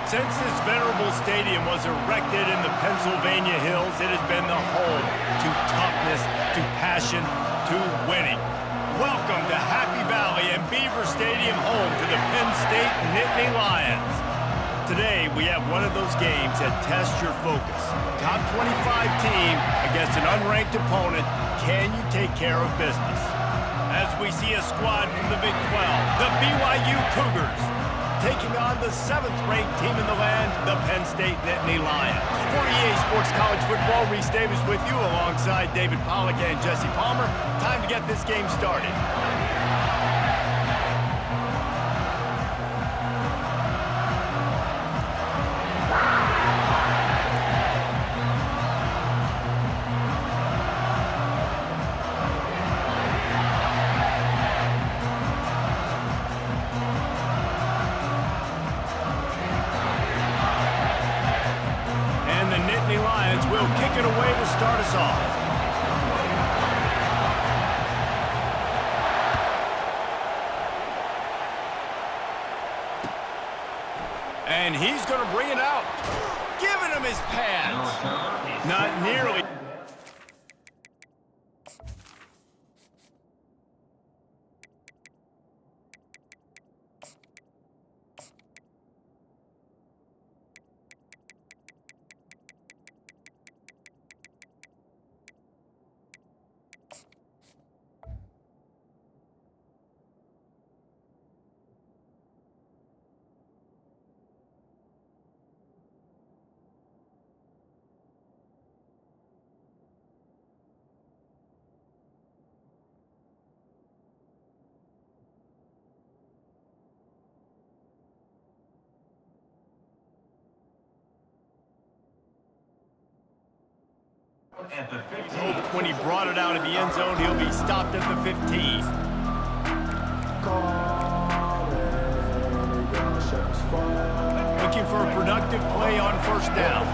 Since this venerable stadium was erected in the Pennsylvania Hills, it has been the home to toughness, to passion, to winning. Welcome to Happy Valley and Beaver Stadium, home to the Penn State Nittany Lions. Today, we have one of those games that tests your focus. Top 25 team against an unranked opponent. Can you take care of business? As we see a squad from the Big 12, the BYU Cougars, taking on the 7th-ranked team in the land, the Penn State Nittany Lions. For EA Sports College Football, Reese Davis with you alongside David Pollack and Jesse Palmer. Time to get this game started. Will kick it away to start us off. And he's going to bring it out. Giving him his pads. Not nearly. Hope when he brought it out of the end zone, he'll be stopped at the 15. Looking for a productive play on first down.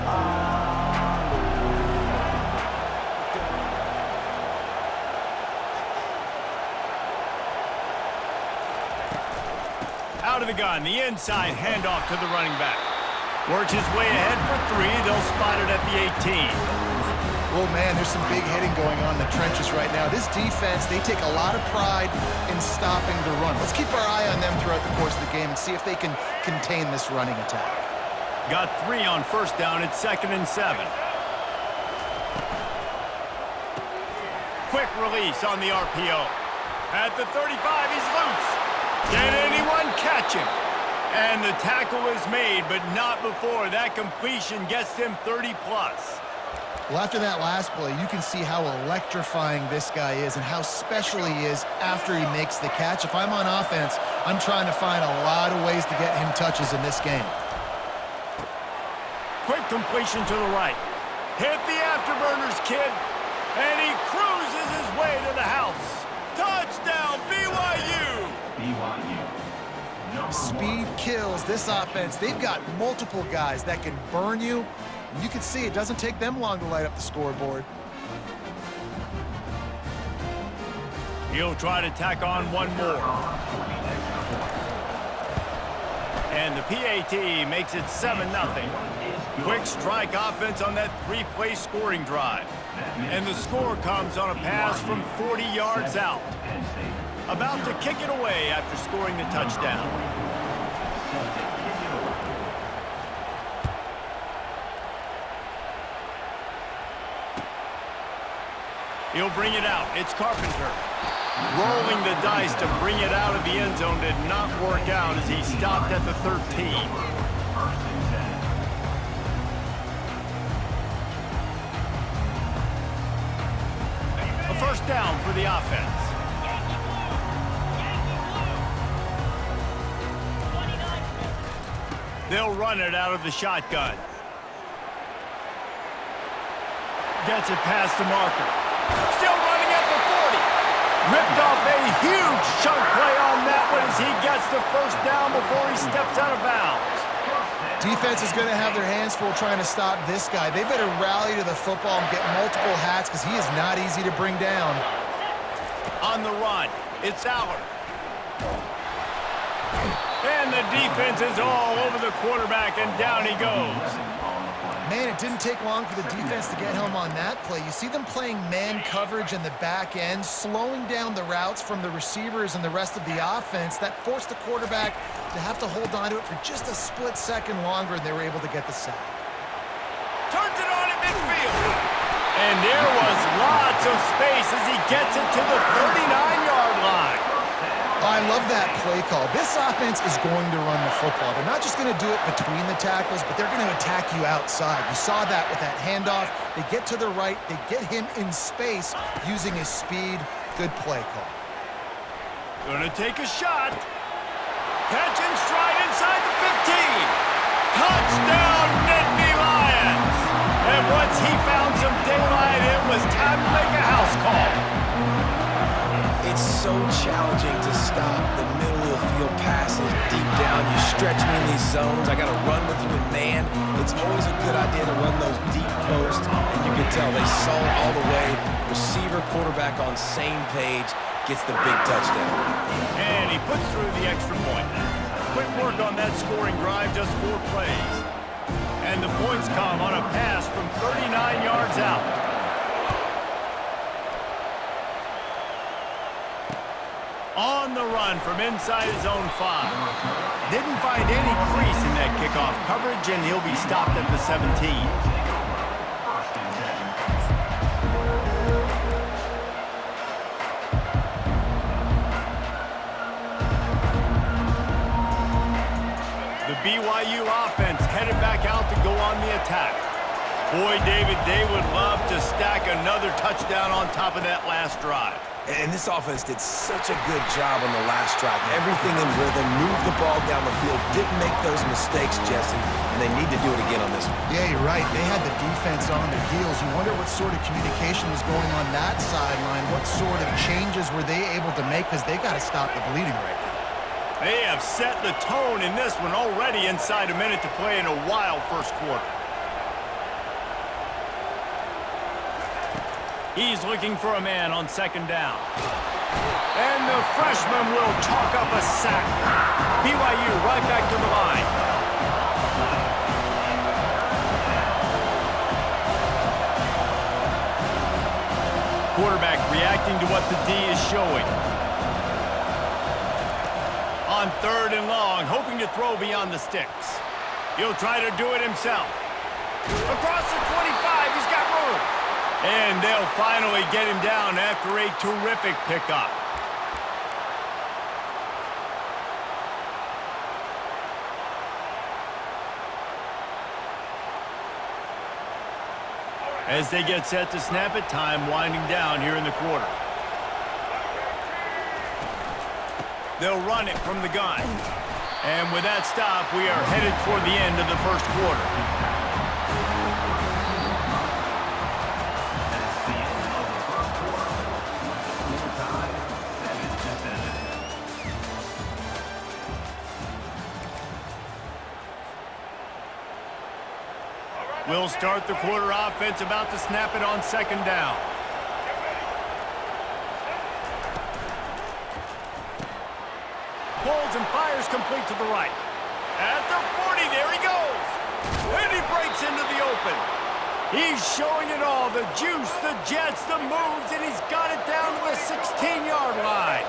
Out of the gun, the inside handoff to the running back. Works his way ahead for 3. They'll spot it at the 18. Oh, man, there's some big hitting going on in the trenches right now. This defense, they take a lot of pride in stopping the run. Let's keep our eye on them throughout the course of the game and see if they can contain this running attack. Got 3 on first down. It's 2nd and 7. Quick release on the RPO. At the 35, he's loose. Can anyone catch him? And the tackle is made, but not before. That completion gets them 30-plus. Well, after that last play, you can see how electrifying this guy is and how special he is after he makes the catch. If I'm on offense, I'm trying to find a lot of ways to get him touches in this game. Quick completion to the right. Hit the afterburners, kid. And he cruises his way to the house. Touchdown, BYU! Speed kills this offense. They've got multiple guys that can burn you. You can see it doesn't take them long to light up the scoreboard. He'll try to tack on one more. And the PAT makes it 7-0. Quick strike offense on that 3-play scoring drive. And the score comes on a pass from 40 yards out. About to kick it away after scoring the touchdown. He'll bring it out. It's Carpenter. Rolling the dice to bring it out of the end zone did not work out as he stopped at the 13. A first down for the offense. They'll run it out of the shotgun. Gets it past the marker. Still running at the 40. Ripped off a huge chunk play on that one as he gets the first down before he steps out of bounds. Defense is going to have their hands full trying to stop this guy. They better rally to the football and get multiple hats because he is not easy to bring down. On the run, it's Aller. And the defense is all over the quarterback, and down he goes. Man, it didn't take long for the defense to get home on that play. You see them playing man coverage in the back end, slowing down the routes from the receivers and the rest of the offense. That forced the quarterback to have to hold on to it for just a split second longer, and they were able to get the sack. Turns it on at midfield. And there was lots of space as he gets it to the 39-yard line. I love that play call. This offense is going to run the football. They're not just going to do it between the tackles, but they're going to attack you outside. You saw that with that handoff. They get to the right. They get him in space using his speed. Good play call. Gonna take a shot. Catch and stride inside the 15. Touchdown, Nittany Lions. And once he found some daylight, it was time to make a house call. It's so challenging to stop the middle of the field passes deep down. You stretch me in these zones. I got to run with you in man. It's always a good idea to run those deep posts. And you can tell they saw it all the way. Receiver, quarterback on same page. Gets the big touchdown. And he puts through the extra point. Quick work on that scoring drive, just 4 plays. And the points come on a pass from 39 yards out. On the run from inside his own 5. Didn't find any crease in that kickoff coverage, and he'll be stopped at the 17. The BYU offense headed back out to go on the attack. Boy, David, they would love to stack another touchdown on top of that last drive. And this offense did such a good job on the last drive. Everything in rhythm, moved the ball down the field, didn't make those mistakes, Jesse, and they need to do it again on this one. Yeah, you're right. They had the defense on their heels. You wonder what sort of communication was going on that sideline. What sort of changes were they able to make, because they got to stop the bleeding right now. They have set the tone in this one already inside a minute to play in a wild first quarter. He's looking for a man on second down. And the freshman will chalk up a sack. BYU right back to the line. Quarterback reacting to what the D is showing. On 3rd and long, hoping to throw beyond the sticks. He'll try to do it himself. Across the 25, he's got room. And they'll finally get him down after a terrific pickup. As they get set to snap it, time winding down here in the quarter. They'll run it from the gun. And with that stop, we are headed toward the end of the first quarter. We'll start the quarter offense, about to snap it on second down. Pulls and fires complete to the right. At the 40, there he goes. And he breaks into the open. He's showing it all, the juice, the jets, the moves, and he's got it down to the 16-yard line.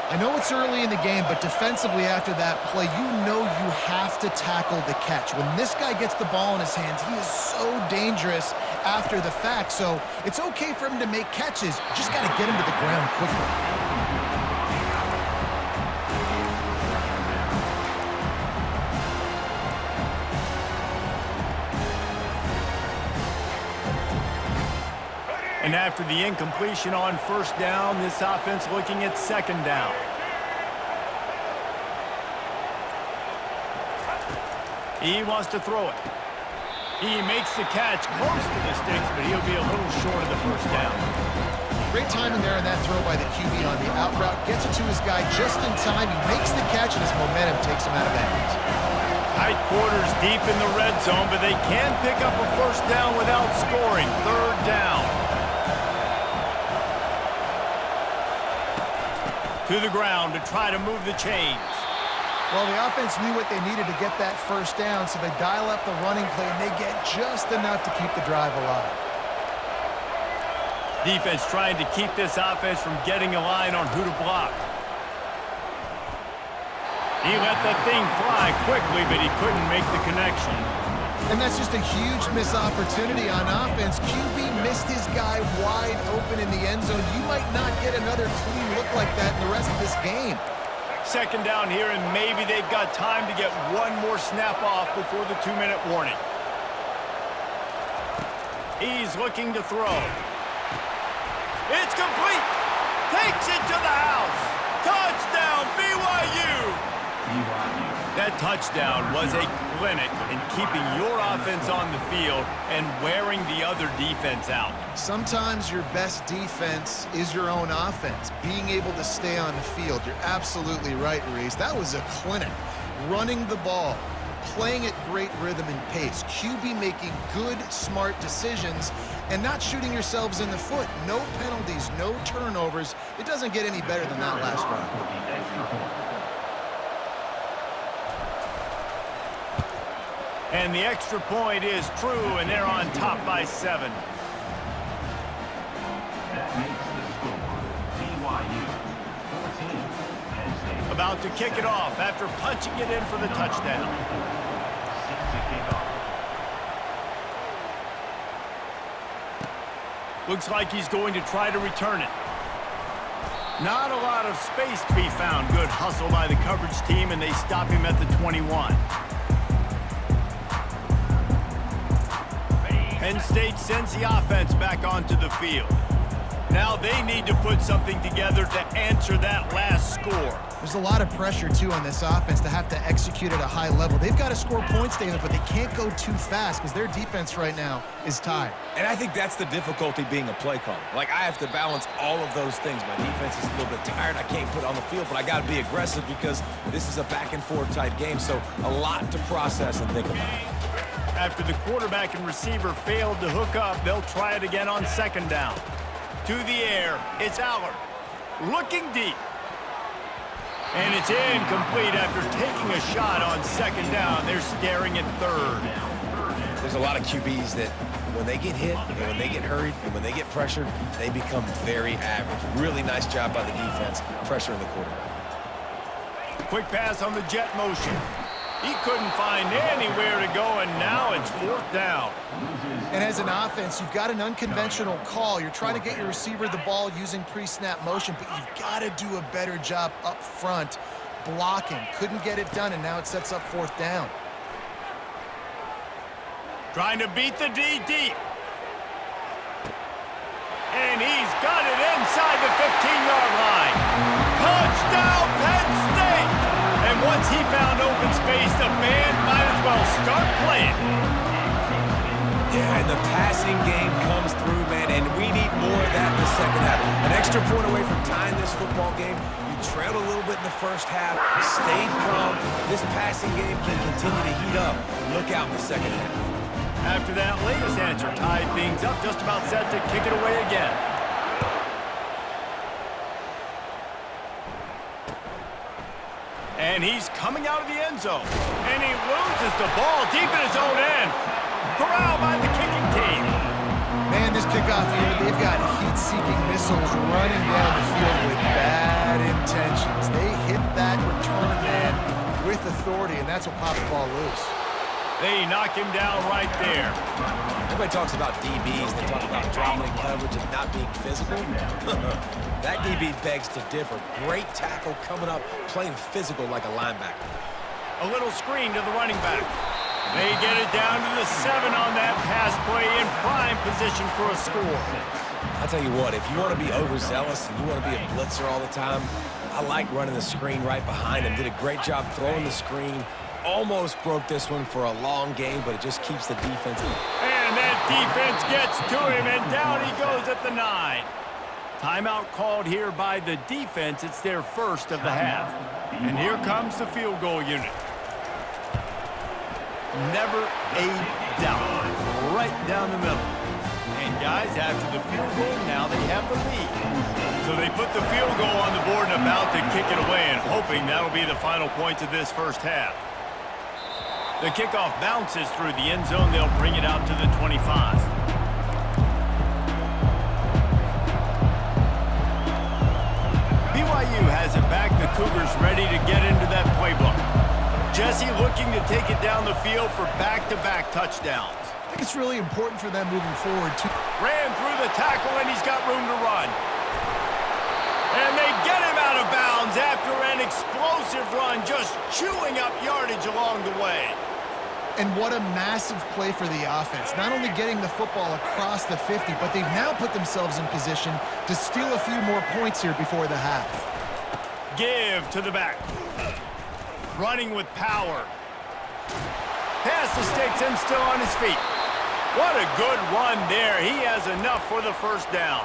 I know it's early in the game, but defensively after that play, you know you have to tackle the catch. When this guy gets the ball in his hands, he is so dangerous after the fact. So it's okay for him to make catches. You just got to get him to the ground quickly. And after the incompletion on first down, this offense looking at second down. He wants to throw it. He makes the catch close to the sticks, but he'll be a little short of the first down. Great timing there in that throw by the QB on the out route. Gets it to his guy just in time. He makes the catch, and his momentum takes him out of bounds. Tight quarters deep in the red zone, but they can pick up a first down without scoring. Third down. To the ground to try to move the chains. Well, the offense knew what they needed to get that first down, so they dial up the running play, and they get just enough to keep the drive alive. Defense trying to keep this offense from getting a line on who to block. He let the thing fly quickly, but he couldn't make the connection. And that's just a huge missed opportunity on offense. QB missed his guy wide open in the end zone. You might not get another clean look like that in the rest of this game. Second down here, and maybe they've got time to get one more snap off before the 2-minute warning. He's looking to throw. It's complete. Takes it to the house. Touchdown, BYU. That touchdown was a clinic in keeping your offense on the field and wearing the other defense out. Sometimes your best defense is your own offense, being able to stay on the field. You're absolutely right, Reese. That was a clinic. Running the ball, playing at great rhythm and pace, QB making good, smart decisions, and not shooting yourselves in the foot. No penalties, no turnovers. It doesn't get any better than that last drive. And the extra point is true, and they're on top by 7. That makes the score BYU 14, Penn State. About to kick it off after punching it in for the touchdown. Set to kick off. Looks like he's going to try to return it. Not a lot of space to be found. Good hustle by the coverage team, and they stop him at the 21. Penn State sends the offense back onto the field. Now they need to put something together to answer that last score. There's a lot of pressure, too, on this offense to have to execute at a high level. They've got to score points, David, but they can't go too fast because their defense right now is tired. And I think that's the difficulty being a play caller. Like, I have to balance all of those things. My defense is a little bit tired. I can't put it on the field, but I got to be aggressive because this is a back-and-forth type game, so a lot to process and think about. After the quarterback and receiver failed to hook up, they'll try it again on second down. To the air, it's Allard. Looking deep. And it's incomplete after taking a shot on second down. They're staring at third. There's a lot of QBs that when they get hit and when they get hurried and when they get pressured, they become very average. Really nice job by the defense pressuring the quarterback. Quick pass on the jet motion. He couldn't find anywhere to go, and now it's fourth down. And as an offense, you've got an unconventional call. You're trying to get your receiver the ball using pre-snap motion, but you've got to do a better job up front blocking. Couldn't get it done, and now it sets up fourth down. Trying to beat the D deep. And he's got it inside the 15-yard line. Touchdown, Penn State! And once he found open space, the band might as well start playing. Yeah, and the passing game comes through, man, and we need more of that in the second half. An extra point away from tying this football game. You trailed a little bit in the first half, stayed calm. This passing game can continue to heat up. Look out in the second half. After that latest answer tied things up, just about set to kick it away again. And he's coming out of the end zone. And he loses the ball deep in his own end. Corralled by the kicking team. Man, this kickoff here, they've got heat-seeking missiles running down the field with bad intentions. They hit that return man with authority, and that's what popped the ball loose. They knock him down right there. Everybody talks about DBs. They talk about dropping coverage and not being physical. That DB begs to differ. Great tackle coming up, playing physical like a linebacker. A little screen to the running back. They get it down to the 7 on that pass play in prime position for a score. I'll tell you what, if you want to be overzealous and you want to be a blitzer all the time, I like running the screen right behind him. Did a great job throwing the screen. Almost broke this one for a long game, but it just keeps the defense. And that defense gets to him, and down he goes at the 9. Timeout called here by the defense. It's their first of the half. And here comes the field goal unit. Never a doubt. Right down the middle. And guys, after the field goal, now they have the lead. So they put the field goal on the board and about to kick it away, and hoping that'll be the final points of this first half. The kickoff bounces through the end zone. They'll bring it out to the 25. BYU has it back. The Cougars ready to get into that playbook. Jesse looking to take it down the field for back-to-back touchdowns. I think it's really important for them moving forward, too. Ran through the tackle, and he's got room to run. And they get him out of bounds after an explosive run, just chewing up yardage along the way. And what a massive play for the offense. Not only getting the football across the 50, but they've now put themselves in position to steal a few more points here before the half. Give to the back. Running with power. Past the sticks and still on his feet. What a good run there. He has enough for the first down.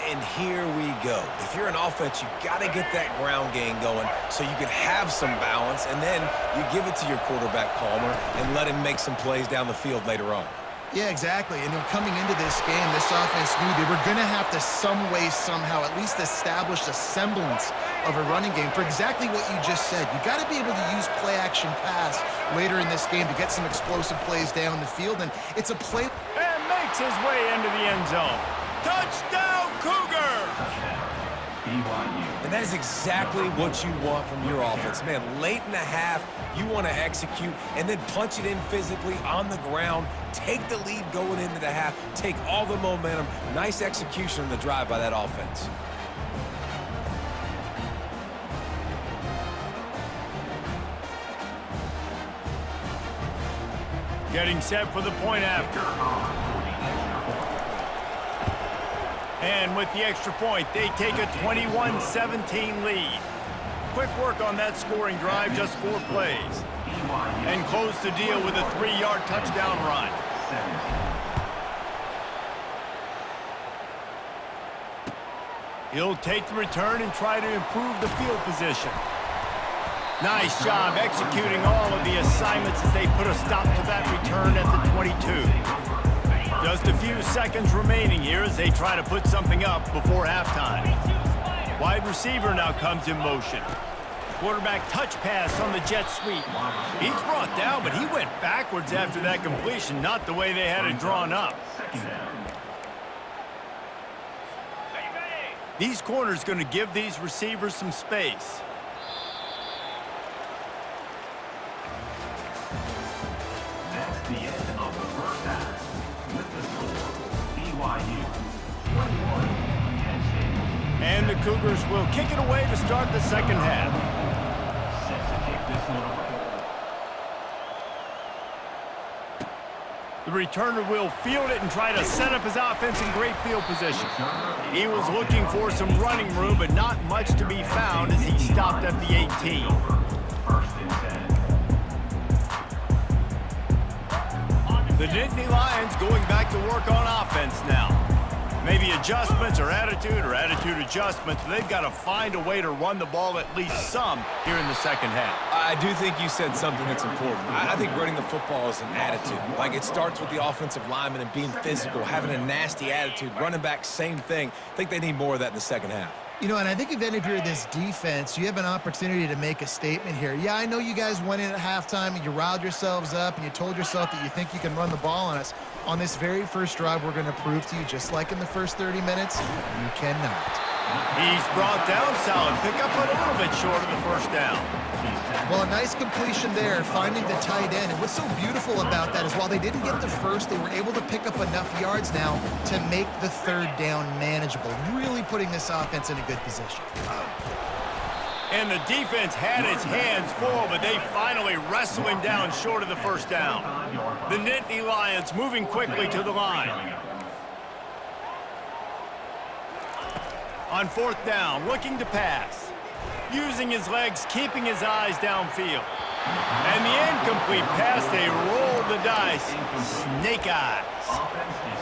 And here we go. If you're an offense, you got to get that ground game going so you can have some balance, and then you give it to your quarterback, Palmer, and let him make some plays down the field later on. Yeah, exactly. And coming into this game, this offense knew they were going to have to some way, somehow, at least establish a semblance of a running game for exactly what you just said. You got to be able to use play-action pass later in this game to get some explosive plays down the field, and it's a play. And makes his way into the end zone. Touchdown, Cougars! BYU. And that is exactly what you want from your offense. Man, late in the half, you want to execute and then punch it in physically on the ground, take the lead going into the half, take all the momentum. Nice execution on the drive by that offense. Getting set for the point after. And with the extra point, they take a 21-17 lead. Quick work on that scoring drive, just 4 plays. And close the deal with a 3-yard touchdown run. He'll take the return and try to improve the field position. Nice job executing all of the assignments as they put a stop to that return at the 22. Just a few seconds remaining here as they try to put something up before halftime. Wide receiver now comes in motion. Quarterback touch pass on the jet sweep. He's brought down, but he went backwards after that completion, not the way they had it drawn up. These corners going to give these receivers some space. That's the end of the first half. With the score, BYU 21, Penn State. And the Cougars will kick it away to start the second half. Set to kick this one away. The returner will field it and try to set up his offense in great field position. He was looking for some running room, but not much to be found as he stopped at the 18. First and 10. The Nittany Lions going back to work on offense now. Maybe adjustments or attitude adjustments, but they've got to find a way to run the ball at least some here in the second half. I do think you said something that's important. I think running the football is an attitude. Like, it starts with the offensive lineman and being physical, having a nasty attitude. Running back, same thing. I think they need more of that in the second half. You know, and I think if any of you are this defense, you have an opportunity to make a statement here. Yeah, I know you guys went in at halftime and you riled yourselves up and you told yourself that you think you can run the ball on us. On this very first drive, we're going to prove to you, just like in the first 30 minutes, you cannot. He's brought down solid. Pick up a little bit short of the first down. Well, a nice completion there, finding the tight end. And what's so beautiful about that is while they didn't get the first, they were able to pick up enough yards now to make the third down manageable, really putting this offense in a good position. And the defense had its hands full, but they finally wrestle him down short of the first down. The Nittany Lions moving quickly to the line. On fourth down, looking to pass. Using his legs, keeping his eyes downfield. And the incomplete pass, they roll the dice. Snake eyes.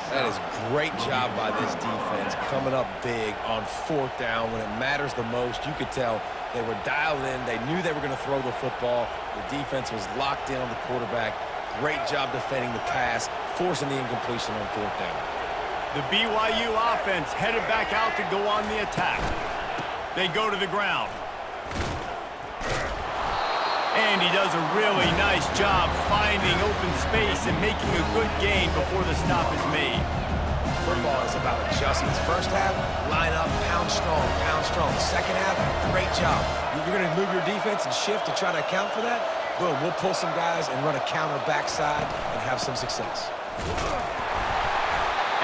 That is a great job by this defense, coming up big on fourth down when it matters the most. You could tell they were dialed in. They knew they were going to throw the football. The defense was locked in on the quarterback. Great job defending the pass, forcing the incompletion on fourth down. The BYU offense headed back out to go on the attack. They go to the ground. And he does a really nice job finding open space and making a good gain before the stop is made. Football is about adjustments. First half, line up, pound strong, pound strong. Second half, great job. You're going to move your defense and shift to try to account for that? Boom, we'll pull some guys and run a counter backside and have some success.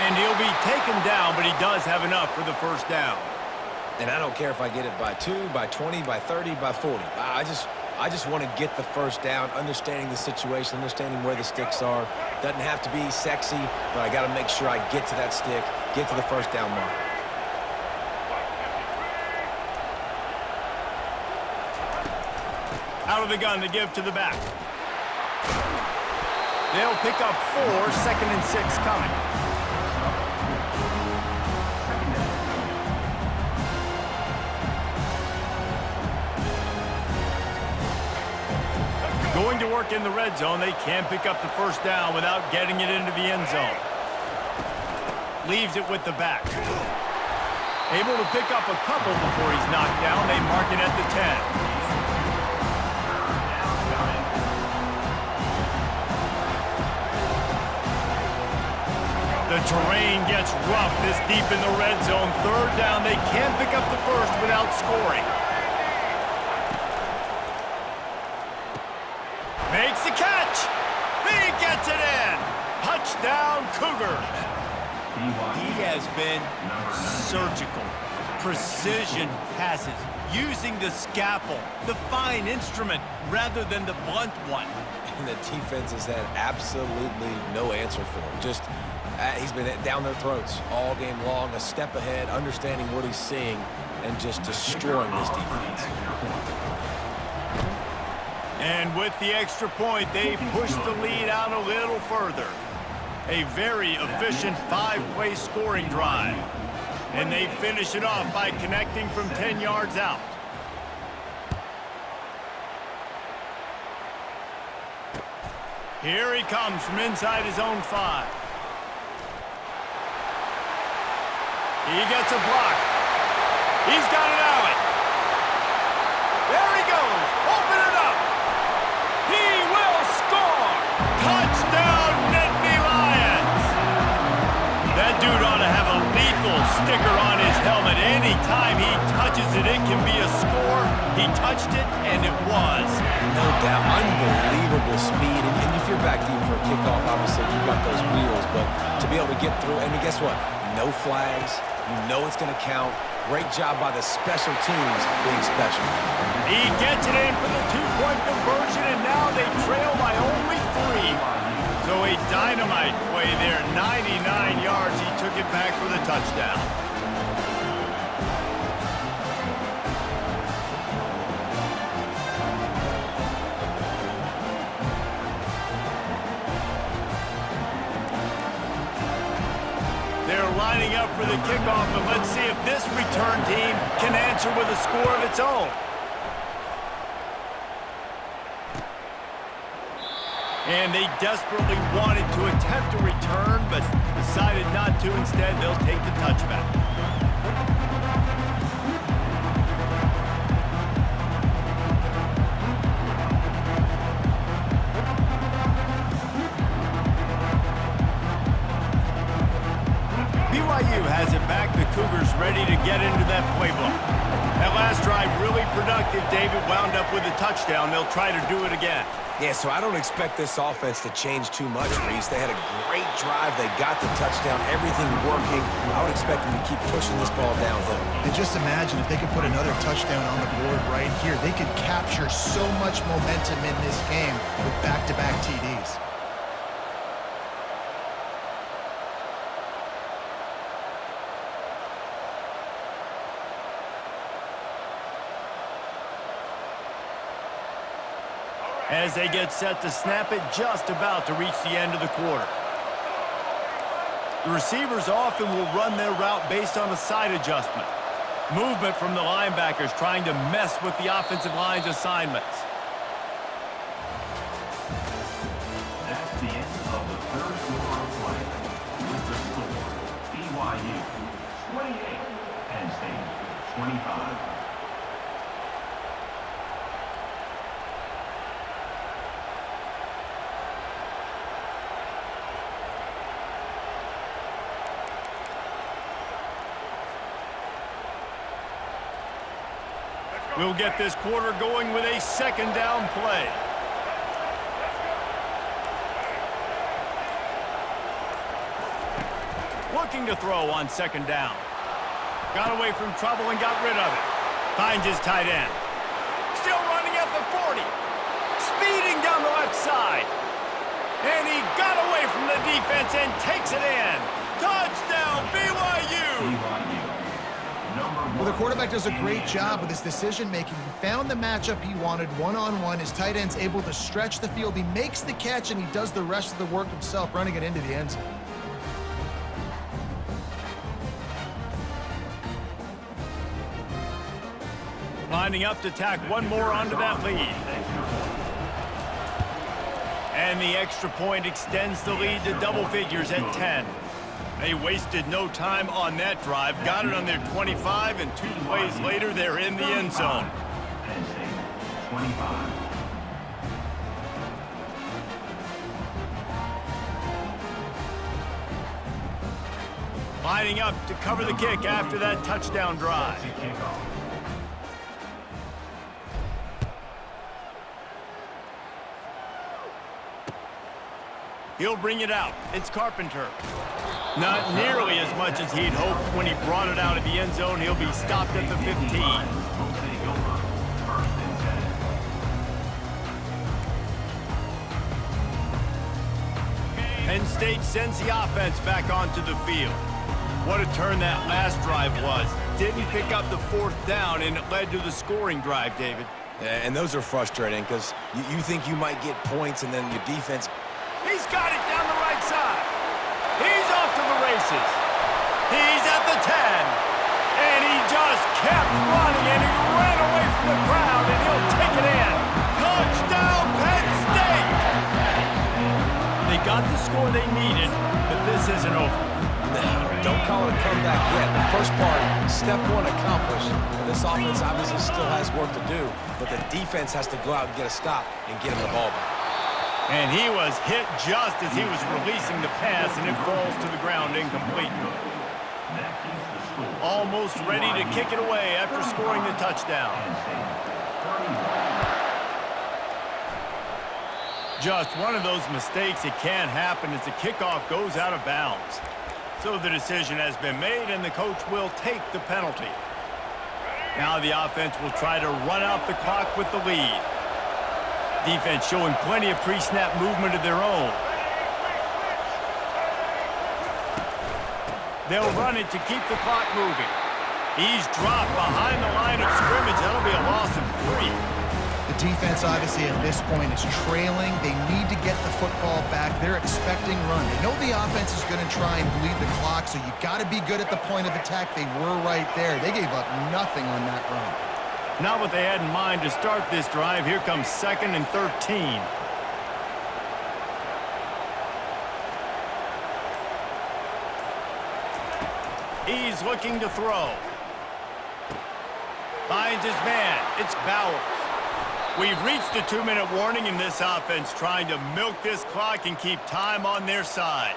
And he'll be taken down, but he does have enough for the first down. And I don't care if I get it by 2, by 20, by 30, by 40. I just want to get the first down, understanding the situation, understanding where the sticks are. Doesn't have to be sexy, but I got to make sure I get to that stick, get to the first down mark. Out of the gun to give to the back. They'll pick up 4, 2nd and 6 coming. Going to work in the red zone. They can't pick up the first down without getting it into the end zone. Leaves it with the back. Able to pick up a couple before he's knocked down. They mark it at the 10. The terrain gets rough this deep in the red zone. 3rd down. They can't pick up the first without scoring. Makes the catch. He gets it in. Touchdown, Cougars. He has been surgical. Precision passes. Using the scalpel, the fine instrument, rather than the blunt one. And the defense has had absolutely no answer for him. Just, he's been down their throats all game long, a step ahead, understanding what he's seeing, and just destroying this defense. And with the extra point, they push the lead out a little further. A very efficient 5-play scoring drive. And they finish it off by connecting from 10 yards out. Here he comes from inside his own 5. He gets a block. He's got an alley. There he goes. Open it up. He will score. Touchdown, Nittany Lions. That dude ought to have a lethal sticker on his helmet. Anytime he touches it, it can be a score. He touched it, and it was. No doubt. Unbelievable speed. And if you're back deep for a kickoff, obviously you've got those wheels. But to be able to get through, and guess what? No flags. You know it's going to count. Great job by the special teams being special. He gets it in for the 2-point conversion, and now they trail by only 3. So a dynamite play there. 99 yards. He took it back for the touchdown. They're lining up for the kickoff, and let's see if this return team can answer with a score of its own. And they desperately wanted to attempt a return, but decided not to. Instead, they'll take the touchback. BYU has it back. The Cougars ready to get into that playbook. That last drive really productive. David wound up with a touchdown. They'll try to do it again. Yeah, so I don't expect this offense to change too much, Reese. They had a great drive. They got the touchdown, everything working. I would expect them to keep pushing this ball downhill. And just imagine if they could put another touchdown on the board right here. They could capture so much momentum in this game with back-to-back TDs. As they get set to snap it, just about to reach the end of the quarter. The receivers often will run their route based on a side adjustment. Movement from the linebackers trying to mess with the offensive line's assignments. That's the end of the third quarter of play. With the score, BYU BYU 28, Penn State 25. We'll get this quarter going with a second down play. Looking to throw on second down. Got away from trouble and got rid of it. Finds his tight end. Still running at the 40. Speeding down the left side. And he got away from the defense and takes it in. Touchdown, BYU! Well, the quarterback does a great job with his decision-making. He found the matchup he wanted one-on-one. His tight end's able to stretch the field. He makes the catch, and he does the rest of the work himself, running it into the end zone. Lining up to tack one more onto that lead. And the extra point extends the lead to double figures at 10. They wasted no time on that drive. Got it on their 25, and 2 plays later, they're in the end zone. Penn State 25. Lining up to cover the kick after that touchdown drive. He'll bring it out. It's Carpenter. Not nearly as much as he'd hoped when he brought it out of the end zone. He'll be stopped at the 15. Penn State sends the offense back onto the field. What a turn that last drive was. Didn't pick up the 4th down, and it led to the scoring drive, David. Yeah, and those are frustrating because you think you might get points, and then your defense... He's got it down the right side. He's off to the races. He's at the 10. And he just kept running, and he ran away from the crowd, and he'll take it in. Touchdown, Penn State! They got the score they needed, but this isn't over. No, don't call it a comeback yet. The first part, step one accomplished. And this offense obviously still has work to do, but the defense has to go out and get a stop and get him the ball back. And he was hit just as he was releasing the pass, and it falls to the ground incomplete. Almost ready to kick it away after scoring the touchdown. Just one of those mistakes that can happen as the kickoff goes out of bounds. So the decision has been made, and the coach will take the penalty. Now the offense will try to run out the clock with the lead. Defense showing plenty of pre-snap movement of their own. They'll run it to keep the clock moving. He's dropped behind the line of scrimmage. That'll be a loss of 3. The defense, obviously, at this point is trailing. They need to get the football back. They're expecting run. They know the offense is going to try and bleed the clock, so you got to be good at the point of attack. They were right there. They gave up nothing on that run. Not what they had in mind to start this drive. Here comes 2nd and 13. He's looking to throw. Finds his man. It's Bowers. We've reached a 2-minute warning in this offense, trying to milk this clock and keep time on their side.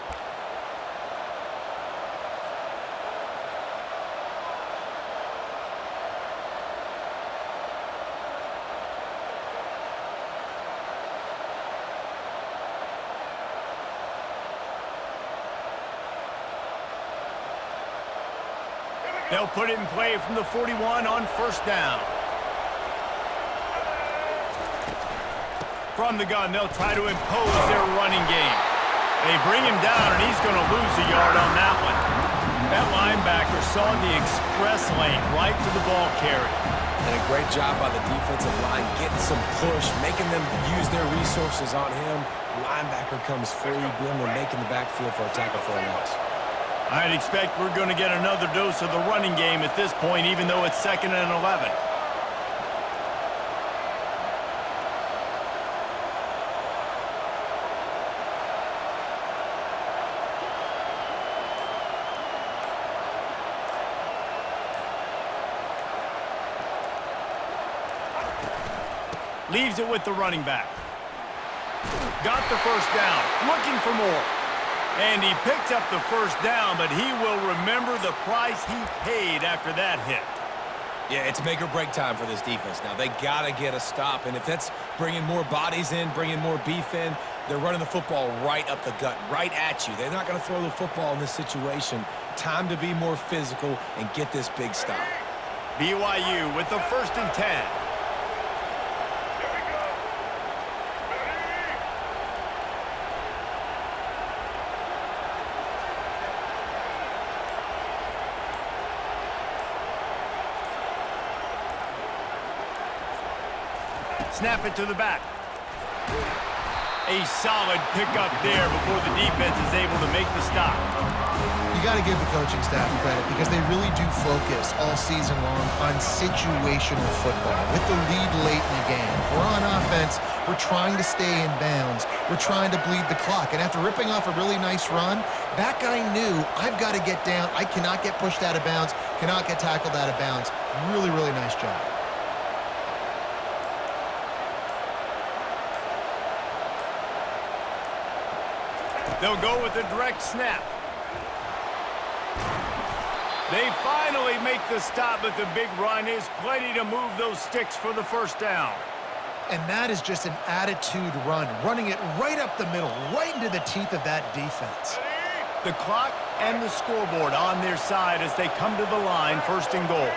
They'll put it in play from the 41 on 1st down. From the gun, they'll try to impose their running game. They bring him down, and he's going to lose a yard on that one. That linebacker saw the express lane right to the ball carrier. And a great job by the defensive line, getting some push, making them use their resources on him. Linebacker comes free, being able to make in the backfield for a tackle for a loss. I'd expect we're going to get another dose of the running game at this point, even though it's 2nd and 11. Leaves it with the running back. Got the first down. Looking for more. And he picks up the first down, but he will remember the price he paid after that hit. Yeah, it's make or break time for this defense now. They got to get a stop, and if that's bringing more bodies in, bringing more beef in, they're running the football right up the gut, right at you. They're not going to throw the football in this situation. Time to be more physical and get this big stop. BYU with the 1st and 10. Snap it to the back. A solid pickup there before the defense is able to make the stop. You got to give the coaching staff credit because they really do focus all season long on situational football with the lead late in the game. If we're on offense, we're trying to stay in bounds. We're trying to bleed the clock. And after ripping off a really nice run, that guy knew, I've got to get down. I cannot get pushed out of bounds, cannot get tackled out of bounds. Really, really nice job. They'll go with a direct snap. They finally make the stop, but the big run is plenty to move those sticks for the first down. And that is just an attitude run, running it right up the middle, right into the teeth of that defense. The clock and the scoreboard on their side as they come to the line, 1st and goal.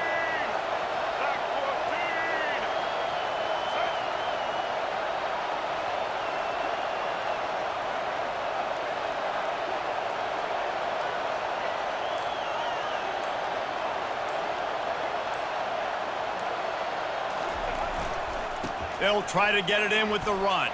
They'll try to get it in with the run.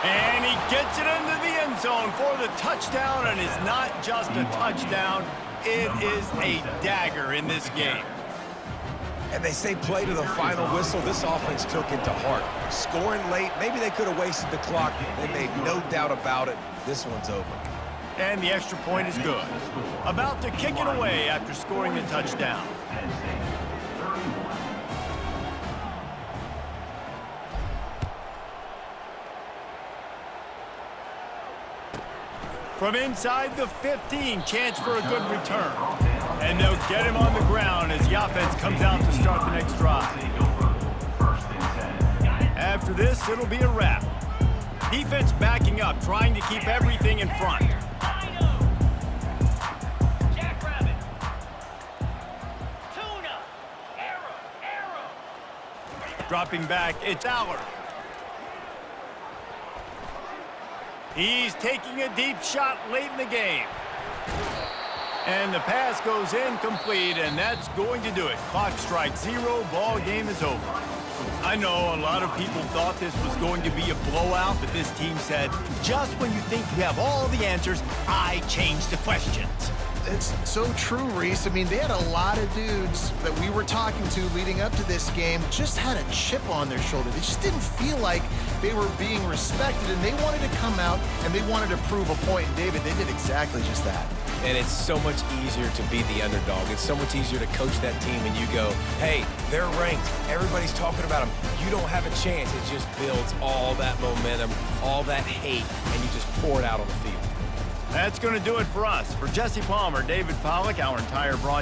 And he gets it into the end zone for the touchdown, and it's not just a touchdown, it is a dagger in this game. And they say play to the final whistle. This offense took it to heart. Scoring late, maybe they could have wasted the clock. They made no doubt about it. This one's over. And the extra point is good. About to kick it away after scoring the touchdown. From inside the 15, chance for a good return. And they'll get him on the ground as the offense comes out to start the next drive. After this, it'll be a wrap. Defense backing up, trying to keep everything in front. Dropping back, it's Aller. He's taking a deep shot late in the game. And the pass goes incomplete, and that's going to do it. Clock strikes 0, ball game is over. I know a lot of people thought this was going to be a blowout, but this team said, just when you think you have all the answers, I change the questions. It's so true, Reese. I mean, they had a lot of dudes that we were talking to leading up to this game just had a chip on their shoulder. They just didn't feel like they were being respected, and they wanted to come out and they wanted to prove a point. And David, they did exactly just that. And it's so much easier to be the underdog. It's so much easier to coach that team and you go, hey, they're ranked. Everybody's talking about them. You don't have a chance. It just builds all that momentum, all that hate, and you just pour it out on the field. That's going to do it for us. For Jesse Palmer, David Pollack, our entire broadcast.